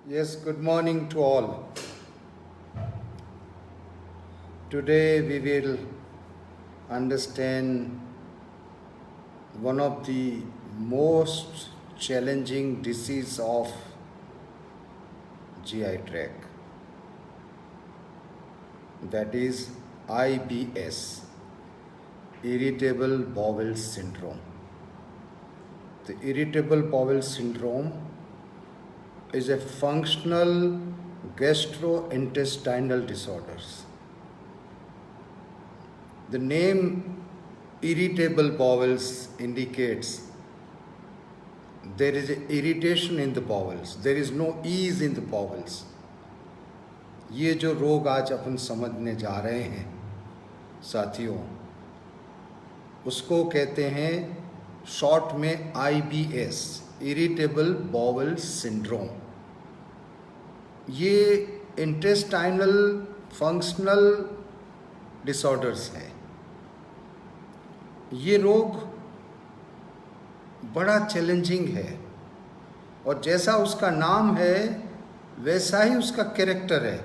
Yes, good morning to all. Today we will understand one of the most challenging disease of GI tract, that is IBS, irritable bowel syndrome. The irritable bowel syndrome is a functional gastrointestinal disorders. The name irritable bowels indicates there is an irritation in the bowels, there is no ease in the bowels. ये जो रोग आज अपन समझने जा रहे हैं साथियों, उसको कहते हैं शॉर्ट में IBS, इरिटेबल बाउल सिंड्रोम। ये इंटेस्टाइनल फंक्शनल डिसऑर्डर्स है। ये रोग बड़ा चैलेंजिंग है और जैसा उसका नाम है वैसा ही उसका कैरेक्टर है।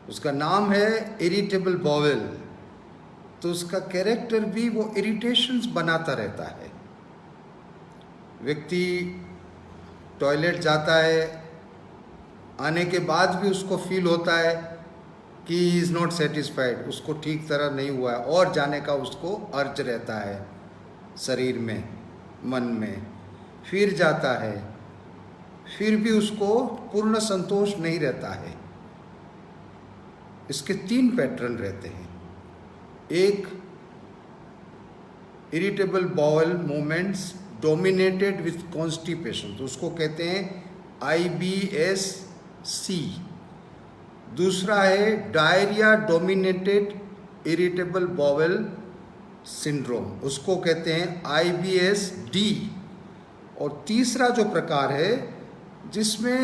उसका नाम है इरिटेबल बाउल, तो उसका कैरेक्टर भी वो इरिटेशंस बनाता रहता है। व्यक्ति टॉयलेट जाता है, आने के बाद भी उसको फील होता है कि ही इज़ नॉट सेटिस्फाइड, उसको ठीक तरह नहीं हुआ है और जाने का उसको अर्ज रहता है शरीर में, मन में। फिर जाता है, फिर भी उसको पूर्ण संतोष नहीं रहता है। इसके 3 पैटर्न रहते हैं। एक, irritable bowel movements dominated with constipation, तो उसको कहते हैं IBS-C। दूसरा है diarrhoea dominated irritable bowel syndrome, उसको कहते हैं IBS-D। और तीसरा जो प्रकार है जिसमें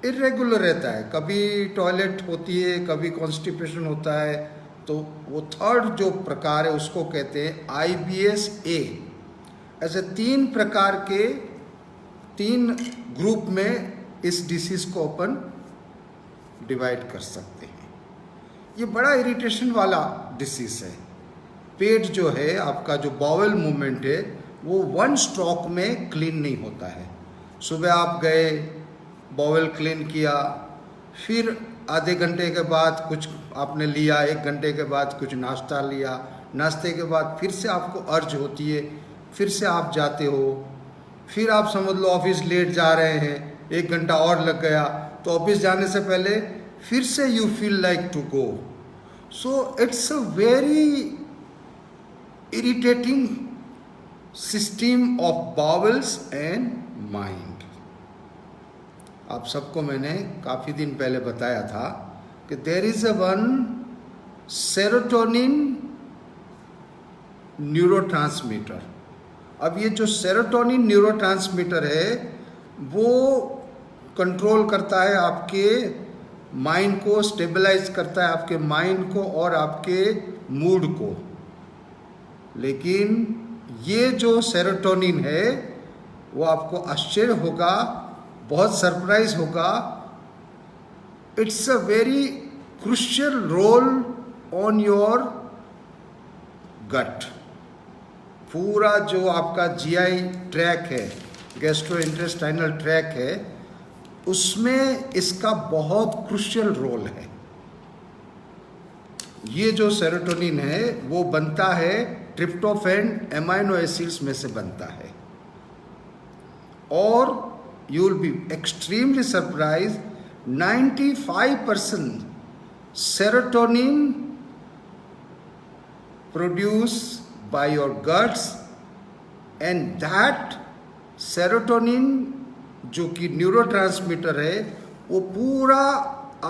इरेगुलर रहता है, कभी टॉयलेट होती है, कभी कॉन्स्टिपेशन होता है, तो वो थर्ड जो प्रकार है उसको कहते हैं IBS-A। ऐसे 3 प्रकार के 3 ग्रुप में इस डिसीज को अपन डिवाइड कर सकते हैं। ये बड़ा इरिटेशन वाला डिसीज है। पेट जो है, आपका जो बाउल मूवमेंट है, वो 1 स्ट्रोक में क्लीन नहीं होता है। सुबह आप गए, बाउल क्लीन किया, फिर आधे घंटे के बाद कुछ आपने लिया, 1 घंटे के बाद कुछ नाश्ता लिया, नाश्ते के बाद फिर से आपको अर्ज होती है, फिर से आप जाते हो, फिर आप समझ लो ऑफिस लेट जा रहे हैं, 1 घंटा और लग गया, तो ऑफिस जाने से पहले फिर से you feel like to go. So it's a very irritating system of bowels and mind. आप सबको मैंने काफ़ी दिन पहले बताया था कि there is a one serotonin neurotransmitter. अब ये जो सेरोटोनिन न्यूरोट्रांसमीटर है वो कंट्रोल करता है आपके माइंड को, स्टेबलाइज करता है आपके माइंड को और आपके मूड को। लेकिन ये जो सेरोटोनिन है वो आपको आश्चर्य होगा, बहुत सरप्राइज होगा, it's a very crucial role on your gut. पूरा जो आपका GI ट्रैक है, गैस्ट्रोइंटेस्टाइनल ट्रैक है, उसमें इसका बहुत क्रूशियल रोल है। ये जो सेरोटोनिन है वो बनता है ट्रिप्टोफैन एमाइनो एसिड्स में से बनता है। और you will be extremely surprised, 95% serotonin produced by your guts, and that serotonin जो कि न्यूरोट्रांसमीटर है वो पूरा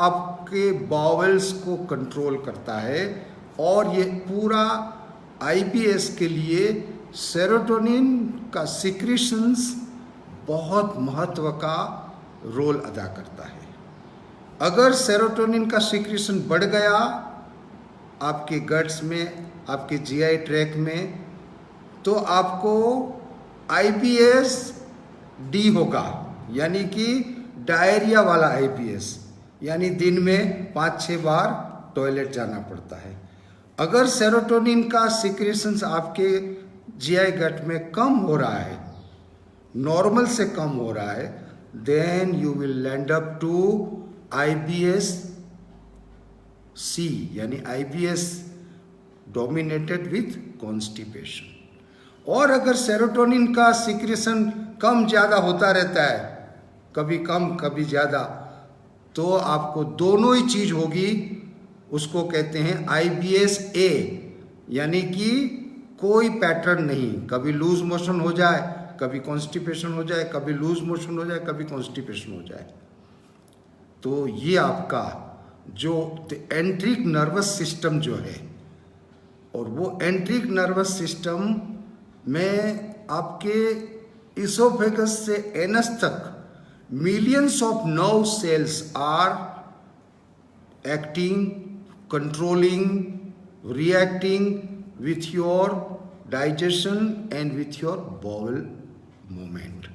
आपके बाउल्स को कंट्रोल करता है। और ये पूरा IBS के लिए सेरोटोनिन का सिक्रीशंस बहुत महत्व का रोल अदा करता है। अगर सेरोटोनिन का सिक्रीशन बढ़ गया आपके गट्स में, आपके GI ट्रैक में, तो आपको IBS-D होगा, यानी कि डायरिया वाला आईबीएस, यानी दिन में 5-6 बार टॉयलेट जाना पड़ता है। अगर सेरोटोनिन का सिक्रेशंस आपके जीआई गट में कम हो रहा है, नॉर्मल से कम हो रहा है, then you will land up to IBS C, यानी आईबीएस डोमिनेटेड विथ कॉन्स्टिपेशन। और अगर सेरोटोनिन का सिक्रेशन कम ज़्यादा होता रहता है, कभी कम कभी ज़्यादा, तो आपको दोनों ही चीज़ होगी। उसको कहते हैं आईबीएस ए, यानी कि कोई पैटर्न नहीं, कभी लूज मोशन हो जाए, कभी कॉन्स्टिपेशन हो जाए, कभी लूज मोशन हो जाए, कभी कॉन्स्टिपेशन हो जाए। तो ये आपका जो एंट्रिक नर्वस सिस्टम जो है, और वो एंट्रिक नर्वस सिस्टम में आपके इसोफेगस से एनस तक millions of nerve cells are acting, controlling, reacting with your digestion and with your bowel movement।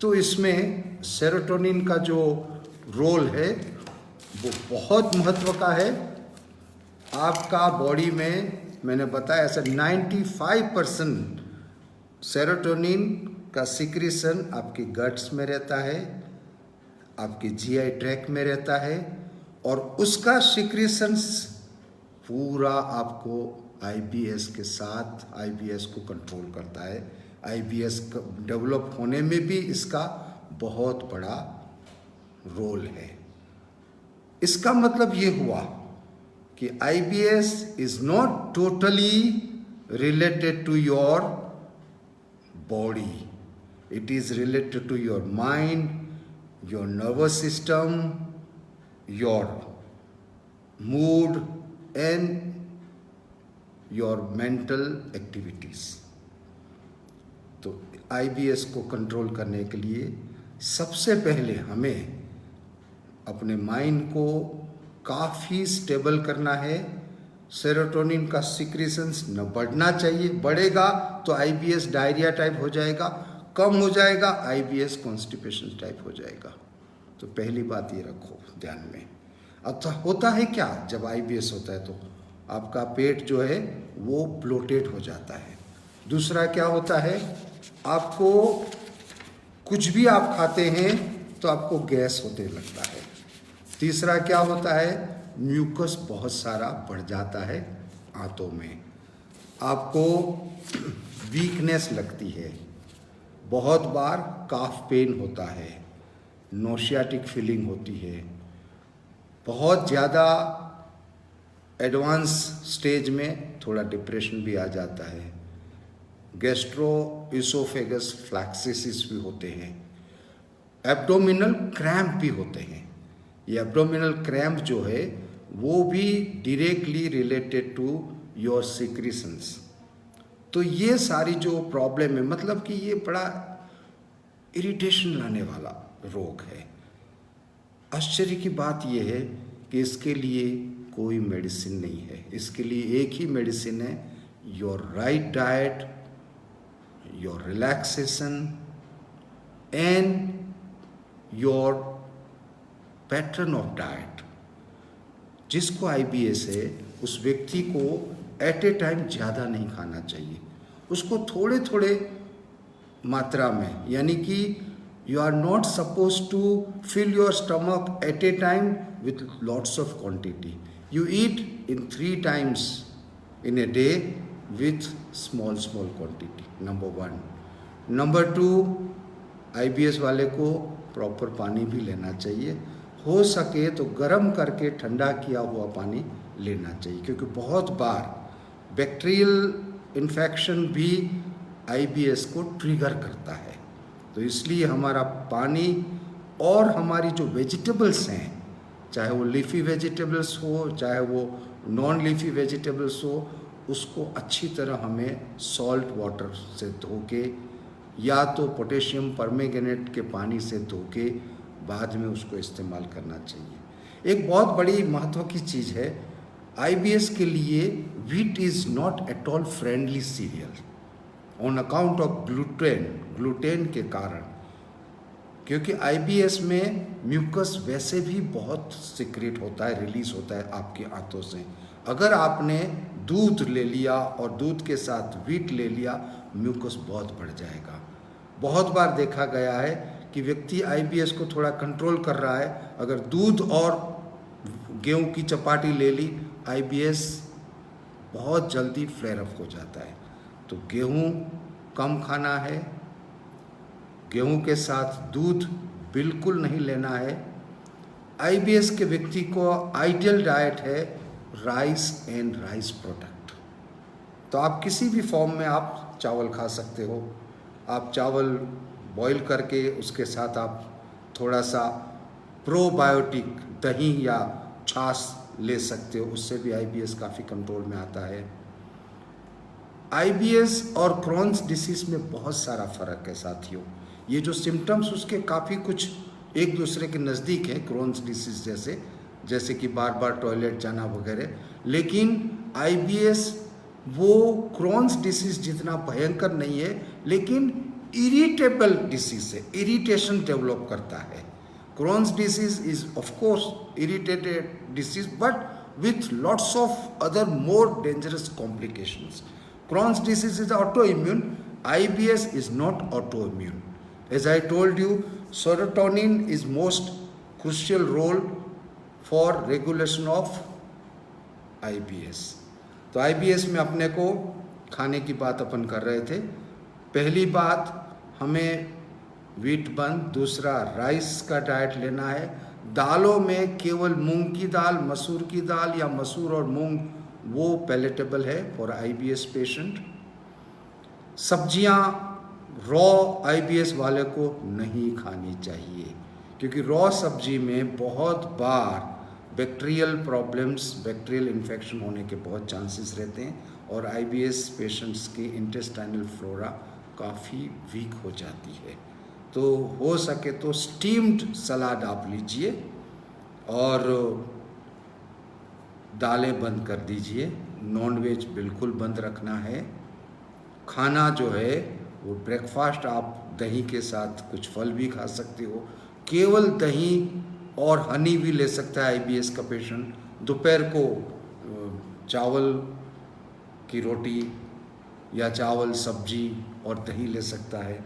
तो इसमें सेरोटोनिन का जो रोल है वो बहुत महत्व का है। आपका बॉडी में, मैंने बताया ऐसा 95% सेरोटोनिन का सिक्रेशन आपके गट्स में रहता है, आपके जीआई ट्रैक्ट में रहता है, और उसका सिक्रेशंस पूरा आपको आईबीएस के साथ आईबीएस को कंट्रोल करता है। आईबीएस डेवलप होने में भी इसका बहुत बड़ा रोल है। इसका मतलब ये हुआ कि IBS is not totally related to your body, it is related to your mind, your nervous system, your mood and your mental activities। तो आईबीएस को कंट्रोल करने के लिए सबसे पहले हमें अपने माइंड को काफ़ी स्टेबल करना है। सेरोटोनिन का सिक्रेशंस न बढ़ना चाहिए, बढ़ेगा तो आईबीएस डायरिया टाइप हो जाएगा, कम हो जाएगा आईबीएस कॉन्स्टिपेशन टाइप हो जाएगा। तो पहली बात ये रखो ध्यान में। अच्छा, होता है क्या जब आईबीएस होता है? तो आपका पेट जो है वो ब्लोटेड हो जाता है। दूसरा क्या होता है, आपको कुछ भी आप खाते हैं तो आपको गैस होने लगता है। तीसरा क्या होता है, म्यूकस बहुत सारा बढ़ जाता है आंतों में, आपको वीकनेस लगती है, बहुत बार काफ पेन होता है, नोशियाटिक फीलिंग होती है, बहुत ज़्यादा एडवांस स्टेज में थोड़ा डिप्रेशन भी आ जाता है, गैस्ट्रो इसोफेगस फ्लैक्सिस भी होते हैं, एब्डोमिनल क्रैम्प भी होते हैं। ये एब्डोमिनल क्रैम्प जो है वो भी directly related to your secretions. तो ये सारी जो प्रॉब्लम है, मतलब कि ये बड़ा इरिटेशन लाने वाला रोग है। आश्चर्य की बात यह है कि इसके लिए कोई मेडिसिन नहीं है। इसके लिए एक ही मेडिसिन है, your right diet, your relaxation and your pattern of diet. जिसको आईबीएस है उस व्यक्ति को एट ए टाइम ज़्यादा नहीं खाना चाहिए, उसको थोड़े थोड़े मात्रा में, यानी कि you are not supposed to fill your stomach at a time with lots of quantity. You eat in 3 times in a day with small quantity, number 1. Number 2, IBS वाले को प्रॉपर पानी भी लेना चाहिए, हो सके तो गर्म करके ठंडा किया हुआ पानी लेना चाहिए, क्योंकि बहुत बार बैक्टीरियल इन्फेक्शन भी IBS को ट्रिगर करता है। तो इसलिए हमारा पानी और हमारी जो वेजिटेबल्स हैं, चाहे वो लीफी वेजिटेबल्स हो चाहे वो नॉन लीफी वेजिटेबल्स हो, उसको अच्छी तरह हमें सॉल्ट वाटर से धो के या तो पोटेशियम परमैंगनेट के पानी से धो के बाद में उसको इस्तेमाल करना चाहिए। एक बहुत बड़ी महत्व की चीज़ है, IBS के लिए wheat is not at all friendly serial on account of gluten के कारण। क्योंकि आईबीएस में म्यूकस वैसे भी बहुत सिक्रेट होता है, रिलीज होता है आपकी आंतों से। अगर आपने दूध ले लिया और दूध के साथ व्हीट ले लिया, म्यूकस बहुत बढ़ जाएगा। बहुत बार देखा गया है कि व्यक्ति आईबीएस को थोड़ा कंट्रोल कर रहा है, अगर दूध और गेहूं की चपाटी ले ली, आईबीएस बहुत जल्दी फ्लेयर अप हो जाता है। तो गेहूं कम खाना है, गेहूं के साथ दूध बिल्कुल नहीं लेना है। आईबीएस के व्यक्ति को आइडियल डाइट है राइस एंड राइस प्रोडक्ट। तो आप किसी भी फॉर्म में आप चावल खा सकते हो। आप चावल बॉईल करके उसके साथ आप थोड़ा सा प्रोबायोटिक दही या छाछ ले सकते हो, उससे भी आईबीएस काफ़ी कंट्रोल में आता है। आईबीएस और क्रॉन्स डिसीज में बहुत सारा फ़र्क है साथियों। ये जो सिम्टम्स उसके काफ़ी कुछ एक दूसरे के नज़दीक हैं, क्रॉन्स डिसीज जैसे कि बार बार टॉयलेट जाना वगैरह, लेकिन आईबीएस वो क्रॉन्स डिसीज जितना भयंकर नहीं है, लेकिन इरिटेबल डिसीज है, इरिटेशन डेवलप करता है। Crohn's disease is of course irritated disease but with lots of other more dangerous complications. Crohn's disease is autoimmune. IBS is not autoimmune. As I told you, serotonin is most crucial role for regulation of IBS. तो IBS में अपने को खाने की बात अपन कर रहे थे। पहली बात, हमें व्हीट बंद, दूसरा राइस का डाइट लेना है। दालों में केवल मूंग की दाल, मसूर की दाल या मसूर और मूंग वो पैलेटेबल है फॉर आईबीएस पेशेंट। सब्जियां रॉ आईबीएस वाले को नहीं खानी चाहिए, क्योंकि रॉ सब्जी में बहुत बार बैक्टीरियल प्रॉब्लम्स, बैक्टीरियल इन्फेक्शन होने के बहुत चांसेस रहते हैं और आईबीएस पेशेंट्स की इंटेस्टाइनल फ्लोरा काफ़ी वीक हो जाती है। तो हो सके तो स्टीम्ड सलाद आप लीजिए और दालें बंद कर दीजिए, नॉनवेज बिल्कुल बंद रखना है। खाना जो है वो ब्रेकफास्ट आप दही के साथ कुछ फल भी खा सकते हो, केवल दही और हनी भी ले सकता है आईबीएस का पेशेंट। दोपहर को चावल की रोटी या चावल सब्जी और दही ले सकता है।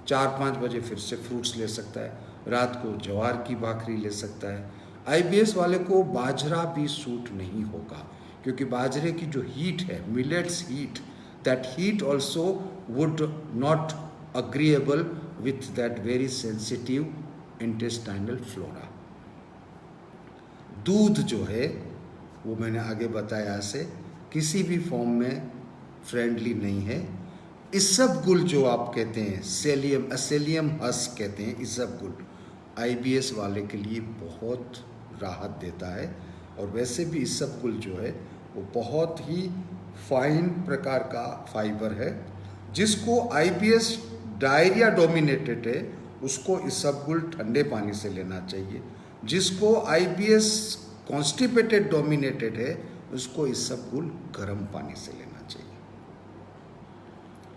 4-5 बजे फिर से फ्रूट्स ले सकता है। रात को ज्वार की भाखरी ले सकता है। आईबीएस वाले को बाजरा भी सूट नहीं होगा, क्योंकि बाजरे की जो हीट है, millets heat, that heat also would not agreeable with that very sensitive intestinal flora. दूध जो है वो मैंने आगे बताया से किसी भी फॉर्म में फ्रेंडली नहीं है। इसबगुल जो आप कहते हैं, सेलियम असेलियम हस कहते हैं, इसबगुल आईबीएस वाले के लिए बहुत राहत देता है। और वैसे भी इसबगुल जो है वो बहुत ही फाइन प्रकार का फाइबर है। जिसको आईबीएस डायरिया डोमिनेटेड है उसको इसबगुल ठंडे पानी से लेना चाहिए। जिसको आईबीएस कॉन्स्टिपेटेड डोमिनेटेड है उसको इसबगुल गर्म पानी से लेना चाहिए।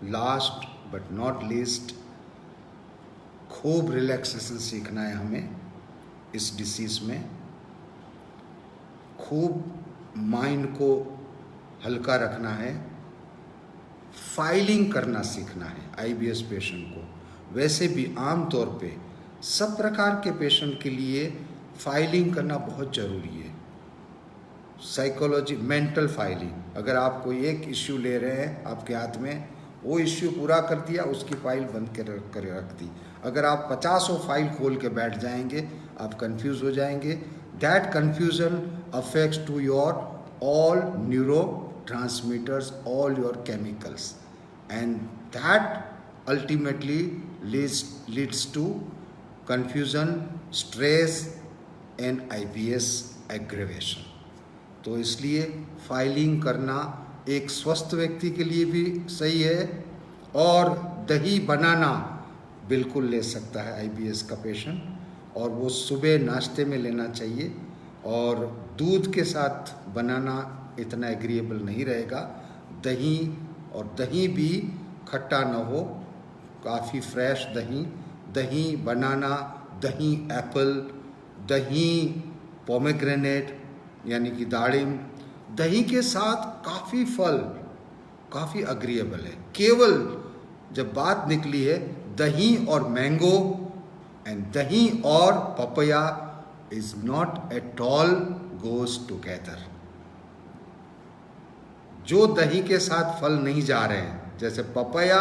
लास्ट बट नॉट लीस्ट, खूब रिलैक्सेशन सीखना है हमें इस डिसीज़ में। खूब माइंड को हल्का रखना है, फाइलिंग करना सीखना है आईबीएस पेशेंट को। वैसे भी आम तौर पे सब प्रकार के पेशेंट के लिए फाइलिंग करना बहुत ज़रूरी है। Psychology, mental filing. अगर आप कोई एक इश्यू ले रहे हैं आपके हाथ में, वो इश्यू पूरा कर दिया, उसकी फाइल बंद कर रख दी। अगर आप 50 फाइल खोल के बैठ जाएंगे आप कंफ्यूज हो जाएंगे। That confusion affects to your all neurotransmitters, all your chemicals, and that ultimately leads to confusion, stress and IBS aggravation। तो इसलिए फाइलिंग करना एक स्वस्थ व्यक्ति के लिए भी सही है। और दही बनाना बिल्कुल ले सकता है आईबीएस का पेशेंट, और वो सुबह नाश्ते में लेना चाहिए। और दूध के साथ बनाना इतना एग्रीएबल नहीं रहेगा। दही, और दही भी खट्टा ना हो, काफ़ी फ्रेश दही दही बनाना, दही एप्पल, दही पोमेग्रेनेट यानी कि दाड़िम, दही के साथ काफ़ी फल काफ़ी अग्रीएबल है। केवल जब बात निकली है दही और मैंगो एंड दही और papaya is not at all goes together. जो दही के साथ फल नहीं जा रहे हैं, जैसे पपया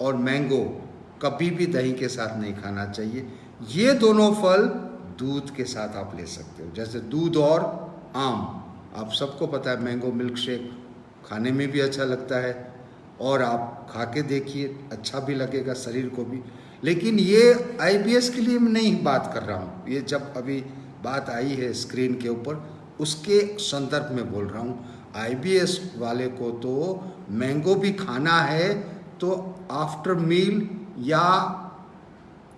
और मैंगो, कभी भी दही के साथ नहीं खाना चाहिए। ये दोनों फल दूध के साथ आप ले सकते हो, जैसे दूध और आम। आप सबको पता है मैंगो मिल्क शेक खाने में भी अच्छा लगता है और आप खा के देखिए, अच्छा भी लगेगा शरीर को भी। लेकिन ये आईबीएस के लिए मैं नहीं बात कर रहा हूँ, ये जब अभी बात आई है स्क्रीन के ऊपर उसके संदर्भ में बोल रहा हूँ। आईबीएस वाले को तो मैंगो भी खाना है तो आफ्टर मील या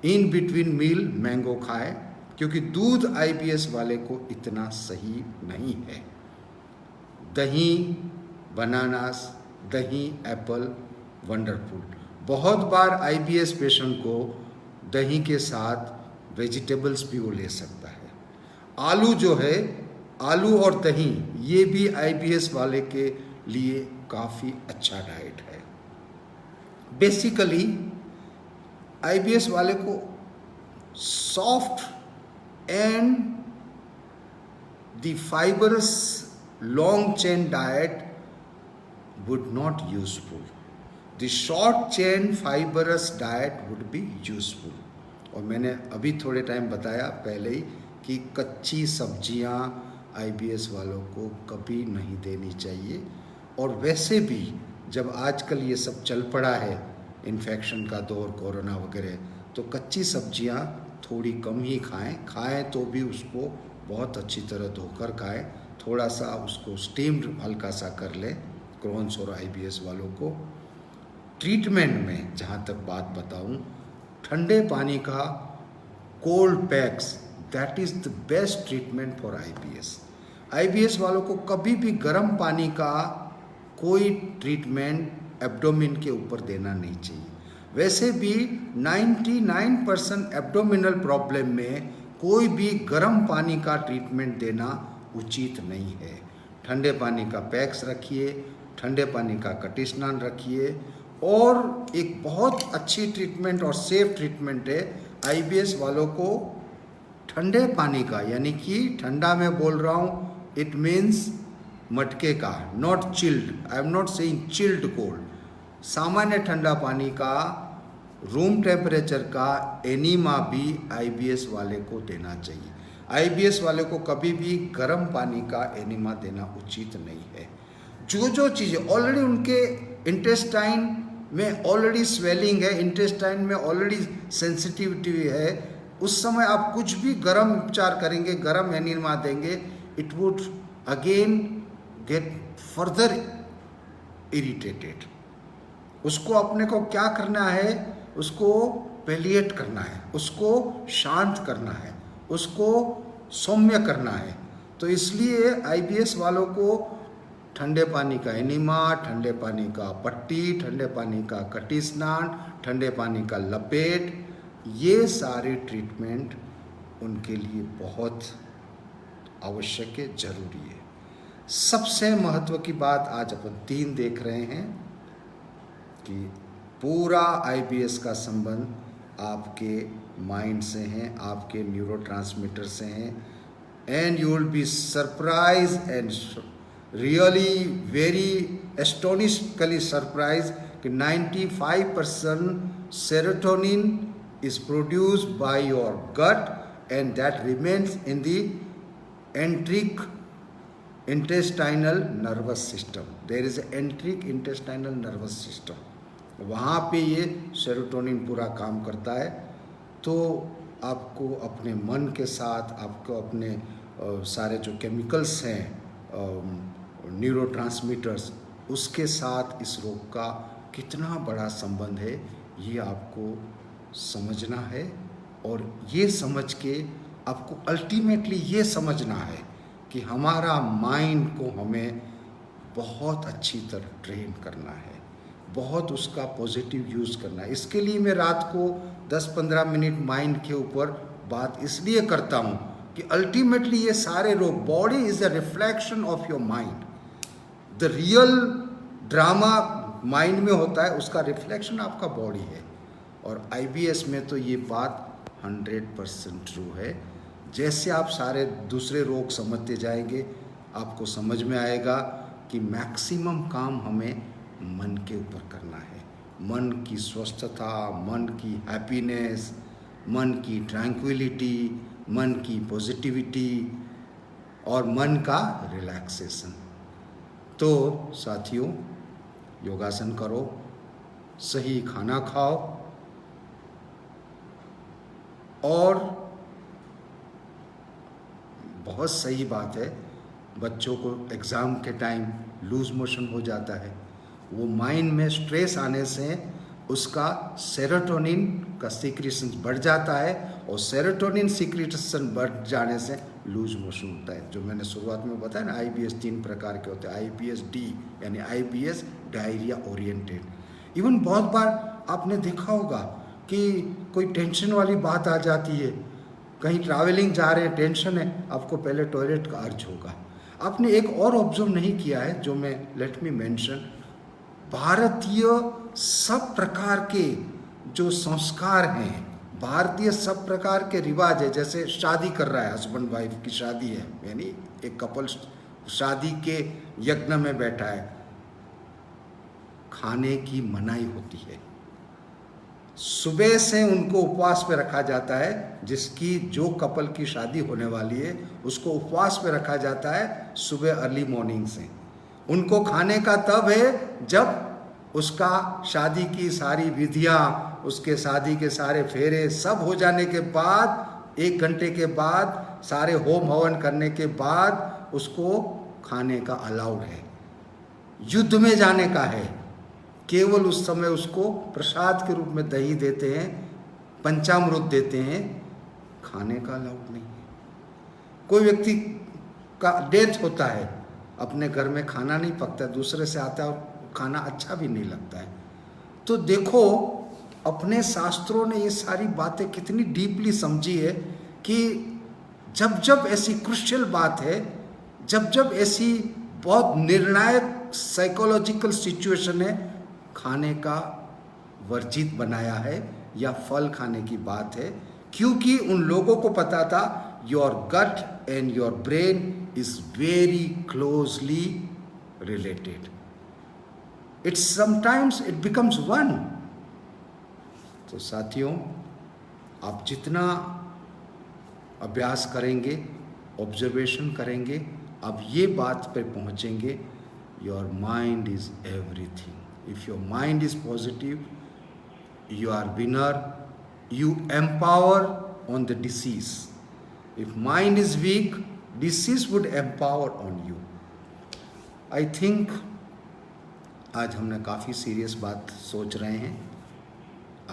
इन बिटवीन मील मैंगो खाए, क्योंकि दूध आईबीएस वाले को इतना सही नहीं है। दही बनानास, दही एप्पल वंडरफुल। बहुत बार आईबीएस पेशेंट को दही के साथ वेजिटेबल्स भी वो ले सकता है। आलू जो है, आलू और दही ये भी आईबीएस वाले के लिए काफ़ी अच्छा डाइट है। बेसिकली आईबीएस वाले को soft and the fibrous long chain diet would not useful. The short chain fibrous diet would be useful. और मैंने अभी थोड़े टाइम बताया पहले ही कि कच्ची सब्जियां आईबीएस वालों को कभी नहीं देनी चाहिए। और वैसे भी जब आजकल ये सब चल पड़ा है, इन्फेक्शन का दौर, कोरोना वगैरह, तो कच्ची सब्जियां थोड़ी कम ही खाएं तो भी उसको बहुत अच्छी तरह धोकर खाएं। थोड़ा सा उसको स्टीम्ड हल्का सा कर लें। क्रोन्स और आईबीएस वालों को ट्रीटमेंट में जहाँ तक बात बताऊँ, ठंडे पानी का cold PACS, that is the best treatment for IBS. IBS वालों को कभी भी गर्म पानी का कोई ट्रीटमेंट एब्डोमेन के ऊपर देना नहीं चाहिए। वैसे भी 99% एब्डोमिनल प्रॉब्लम में कोई भी गर्म पानी का ट्रीटमेंट देना उचित नहीं है। ठंडे पानी का पैक्स रखिए, ठंडे पानी का कटी स्नान रखिए। और एक बहुत अच्छी ट्रीटमेंट और सेफ ट्रीटमेंट है आईबीएस वालों को ठंडे पानी का, यानी कि ठंडा में बोल रहा हूँ, इट मीन्स मटके का, not chilled. I am not saying chilled cold. सामान्य ठंडा पानी का, रूम टेम्परेचर का एनीमा भी आईबीएस वाले को देना चाहिए। आईबीएस वाले को कभी भी गर्म पानी का एनीमा देना उचित नहीं है। जो चीज़ें ऑलरेडी उनके इंटेस्टाइन में ऑलरेडी स्वेलिंग है, इंटेस्टाइन में ऑलरेडी सेंसिटिविटी है, उस समय आप कुछ भी गर्म उपचार करेंगे, गर्म एनीमा देंगे, it would again get further irritated. उसको अपने को क्या करना है, उसको पेलिएट करना है, उसको शांत करना है, उसको सौम्य करना है। तो इसलिए आईबीएस वालों को ठंडे पानी का एनीमा, ठंडे पानी का पट्टी, ठंडे पानी का कटी स्नान, ठंडे पानी का लपेट, ये सारे ट्रीटमेंट उनके लिए बहुत आवश्यक है, जरूरी है। सबसे महत्व की बात आज अपन 3 देख रहे हैं कि पूरा आईबीएस का संबंध आपके माइंड से हैं, आपके न्यूरोट्रांसमीटर से हैं। And you will be surprise and really very astonishly surprise कि 95% serotonin is produced by your gut and that remains in the enteric intestinal nervous system. There is an enteric intestinal nervous system. वहाँ पे ये serotonin पूरा काम करता है। तो आपको अपने मन के साथ, आपको अपने सारे जो केमिकल्स हैं, न्यूरोट्रांसमीटर्स, उसके साथ इस रोग का कितना बड़ा संबंध है, ये आपको समझना है। और ये समझ के आपको अल्टीमेटली ये समझना है कि हमारा माइंड को हमें बहुत अच्छी तरह ट्रेन करना है। बहुत उसका पॉजिटिव यूज़ करना है। इसके लिए मैं रात को 10-15 मिनट माइंड के ऊपर बात इसलिए करता हूँ कि अल्टीमेटली ये सारे रोग, body is a reflection of your mind. The real drama mind में होता है, उसका रिफ्लेक्शन आपका बॉडी है। और IBS में तो ये बात 100% ट्रू है। जैसे आप सारे दूसरे रोग समझते जाएंगे, आपको समझ में आएगा कि मैक्सिमम काम हमें मन के ऊपर करना है। मन की स्वस्थता, मन की हैप्पीनेस, मन की ट्रैंक्विलिटी, मन की पॉजिटिविटी और मन का रिलैक्सेशन। तो साथियों, योगासन करो, सही खाना खाओ और बहुत सही बात है, बच्चों को एग्ज़ाम के टाइम लूज मोशन हो जाता है। वो माइंड में स्ट्रेस आने से उसका सेरोटोनिन का सीक्रेशन बढ़ जाता है और सेरोटोनिन सीक्रेशन बढ़ जाने से लूज मोशन होता है। जो मैंने शुरुआत में बताया ना, IBS 3 प्रकार के होते हैं। IBS D यानी IBS डायरिया ओरिएंटेड। इवन बहुत बार आपने देखा होगा कि कोई टेंशन वाली बात आ जाती है, कहीं ट्रैवलिंग जा रहे हैं, टेंशन है, आपको पहले टॉयलेट का अर्ज होगा। आपने एक और ऑब्जर्व नहीं किया है, जो मैं लेट मी मेंशन, भारतीय सब प्रकार के जो संस्कार हैं, भारतीय सब प्रकार के रिवाज है, जैसे शादी कर रहा है, हस्बैंड वाइफ की शादी है, यानी एक कपल शादी के यज्ञ में बैठा है, खाने की मनाही होती है। सुबह से उनको उपवास पे रखा जाता है, जिसकी जो कपल की शादी होने वाली है उसको उपवास पे रखा जाता है सुबह अर्ली मॉर्निंग से। उनको खाने का तब है जब उसका शादी की सारी विधियां, उसके शादी के सारे फेरे सब हो जाने के बाद, 1 घंटे के बाद, सारे होम हवन करने के बाद उसको खाने का अलाउड है। युद्ध में जाने का है, केवल उस समय उसको प्रसाद के रूप में दही देते हैं, पंचामृत देते हैं, खाने का अलाउड नहीं है। कोई व्यक्ति का डेथ होता है, अपने घर में खाना नहीं पकता, दूसरे से आता है और खाना अच्छा भी नहीं लगता है। तो देखो, अपने शास्त्रों ने ये सारी बातें कितनी डीपली समझी है कि जब जब ऐसी क्रुशियल बात है, जब जब ऐसी बहुत निर्णायक साइकोलॉजिकल सिचुएशन है, खाने का वर्जित बनाया है या फल खाने की बात है, क्योंकि उन लोगों को पता था your gut and your brain is very closely related. It's sometimes it becomes one. तो साथियों, आप जितना अभ्यास करेंगे, ऑब्जर्वेशन करेंगे, आप ये बात पे पहुंचेंगे, your mind is everything. If your mind is positive, you are winner. You empower on the disease. If mind is weak, disease would empower on you. I think आज हमने काफ़ी सीरियस बात सोच रहे हैं।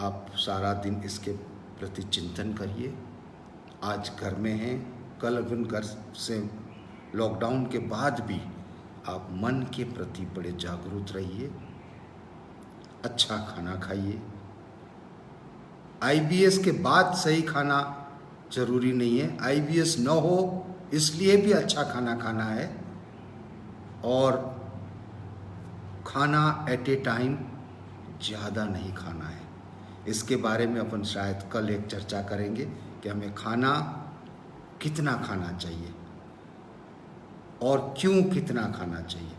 आप सारा दिन इसके प्रति चिंतन करिए। आज घर में हैं, कल अपन घर से लॉकडाउन के बाद भी आप मन के प्रति बड़े जागरूक रहिए। अच्छा खाना खाइए। IBS के बाद सही खाना जरूरी नहीं है, IBS न हो इसलिए भी अच्छा खाना खाना है। और खाना एट ए टाइम ज़्यादा नहीं खाना है। इसके बारे में अपन शायद कल एक चर्चा करेंगे कि हमें खाना कितना खाना चाहिए और क्यों कितना खाना चाहिए।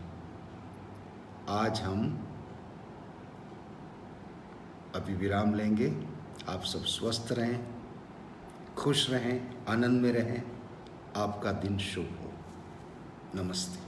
आज हम अभी विराम लेंगे। आप सब स्वस्थ रहें, खुश रहें, आनंद में रहें। आपका दिन शुभ हो। नमस्ते।